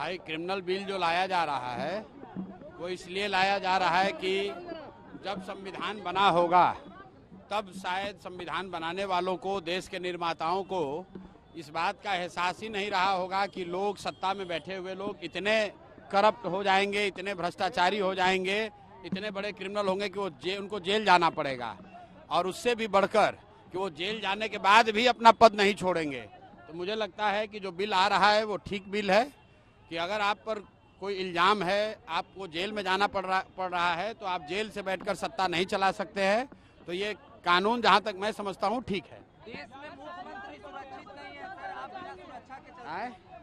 भाई criminal bill जो लाया जा रहा है वो इसलिए लाया जा रहा है कि जब संविधान बना होगा तब शायद संविधान बनाने वालों को, देश के निर्माताओं को इस बात का एहसास ही नहीं रहा होगा कि लोग, सत्ता में बैठे हुए लोग इतने करप्ट हो जाएंगे, इतने भ्रष्टाचारी हो जाएंगे, इतने बड़े क्रिमिनल होंगे कि उनको जेल जाना पड़ेगा, और उससे भी बढ़कर कि वो जेल जाने के बाद भी अपना पद नहीं छोड़ेंगे। तो मुझे लगता है कि जो बिल आ रहा है वो ठीक बिल है कि अगर आप पर कोई इल्ज़ाम है, आपको जेल में जाना पड़ रहा है, तो आप जेल से बैठकर सत्ता नहीं चला सकते हैं। तो ये कानून जहां तक मैं समझता हूं ठीक है। देश में मुख्यमंत्री सुरक्षित नहीं है सर, आप बिना सुरक्षा के चलते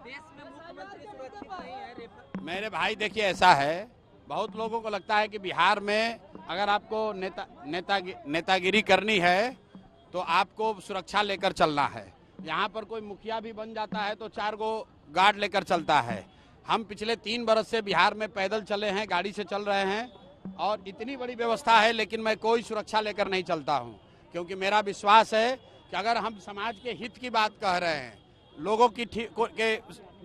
देश में मुख्यमंत्री सुरक्षित नहीं है। मेरे भाई देखिए, ऐसा है, बहुत लोगों को लगता है कि बिहार में अगर आपको नेतागिरी करनी है तो आपको सुरक्षा लेकर चलना है। यहाँ पर कोई मुखिया भी बन जाता है तो 4 गो गार्ड लेकर चलता है। हम पिछले 3 बरस से बिहार में पैदल चले हैं, गाड़ी से चल रहे हैं, और इतनी बड़ी व्यवस्था है, लेकिन मैं कोई सुरक्षा लेकर नहीं चलता हूं, क्योंकि मेरा विश्वास है कि अगर हम समाज के हित की बात कह रहे हैं, लोगों की के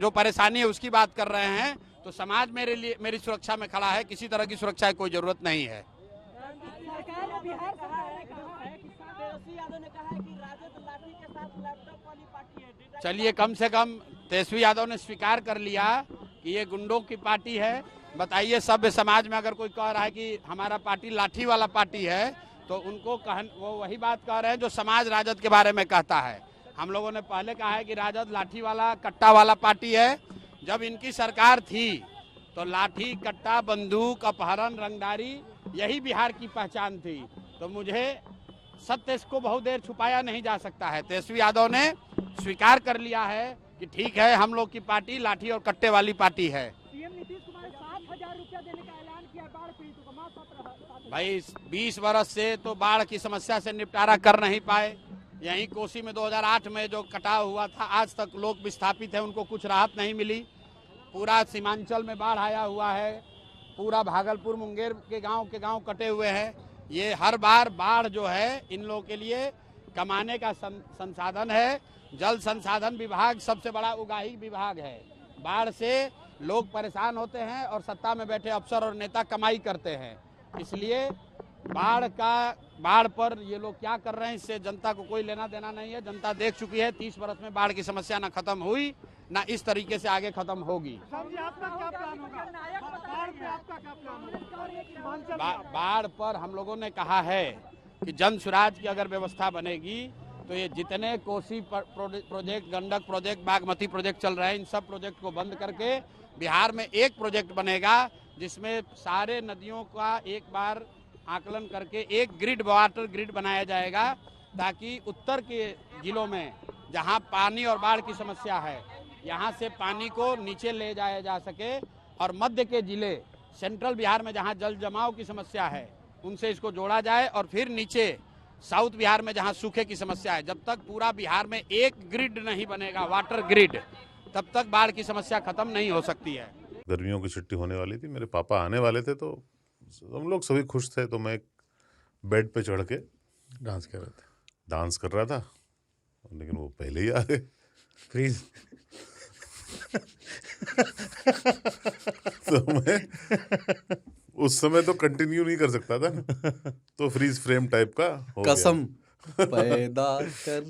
जो परेशानी है उसकी बात कर रहे हैं, तो समाज मेरे लिए, मेरी सुरक्षा में खड़ा है। किसी तरह की सुरक्षा की कोई जरूरत नहीं है। सरकार ने बिहार सरकार ने कहा है कि तेजस्वी यादव ने कहा है कि राजद लाठी के साथ लैपटॉप वाली पार्टी है। चलिए, कम से कम तेजस्वी यादव ने स्वीकार कर लिया कि ये गुंडों की पार्टी है। बताइए, सभ्य समाज में अगर कोई कह रहा है कि हमारा पार्टी लाठी वाला पार्टी है, तो उनको वो वही बात कह रहे हैं जो समाज राजद के बारे में कहता है। हम लोगों ने पहले कहा है कि राजद लाठी वाला, कट्टा वाला पार्टी है। जब इनकी सरकार थी तो लाठी, कट्टा, बंदूक, अपहरण, रंगदारी, यही बिहार की पहचान थी। तो मुझे सत्य को बहुत देर छुपाया नहीं जा सकता है। तेजस्वी यादव ने स्वीकार कर लिया है कि ठीक है, हम लोग की पार्टी लाठी और कट्टे वाली पार्टी है। सीएम नीतीश कुमार 7,000 रुपया देने का ऐलान किया बाढ़ पीड़ितों को। भाई 20 वर्ष से तो बाढ़ की समस्या से निपटारा कर नहीं पाए। यहीं कोसी में 2008 में जो कटाव हुआ था, आज तक लोग विस्थापित हैं, उनको कुछ राहत नहीं मिली। पूरा सीमांचल में बाढ़ आया हुआ है, पूरा भागलपुर, मुंगेर के गांव कटे हुए हैं। ये हर बार बाढ़ जो है इन लोगों के लिए कमाने का संसाधन है। जल संसाधन विभाग सबसे बड़ा उगाही विभाग है। बाढ़ से लोग परेशान होते हैं और सत्ता में बैठे अफसर और नेता कमाई करते हैं। इसलिए बाढ़ पर ये लोग क्या कर रहे हैं, इससे जनता को कोई लेना देना नहीं है। जनता देख चुकी है, 30 वर्ष में बाढ़ की समस्या ना खत्म हुई, ना इस तरीके से आगे खत्म होगी। बाढ़ पर हम लोगों ने कहा है कि जन सुराज की अगर व्यवस्था बनेगी तो ये जितने Kosi project, Gandak project, Bagmati project चल रहे हैं, इन सब प्रोजेक्ट को बंद करके बिहार में एक प्रोजेक्ट बनेगा जिसमें सारे नदियों का एक बार आकलन करके एक ग्रिड, वाटर ग्रिड बनाया जाएगा, ताकि उत्तर के जिलों में जहां पानी और बाढ़ की समस्या है, यहां से पानी को नीचे ले जाया जा सके, और मध्य के जिले, सेंट्रल बिहार में जहां जल जमाव की समस्या है, उनसे इसको जोड़ा जाए, और फिर नीचे साउथ बिहार में जहां सूखे की समस्या है। जब तक पूरा बिहार में एक ग्रिड नहीं बनेगा, वाटर ग्रिड, तब तक बाढ़ की समस्या खत्म नहीं हो सकती है। गर्मियों की छुट्टी होने वाली थी, मेरे पापा आने वाले थे, तो हम लोग सभी खुश थे। तो मैं बेड पे चढ़ के डांस कर रहा था, लेकिन वो पहले ही आ गए। फ्रीज। तो मैं उस समय तो कंटिन्यू नहीं कर सकता था ना, तो फ्रीज फ्रेम टाइप का हो कसम पैदा कर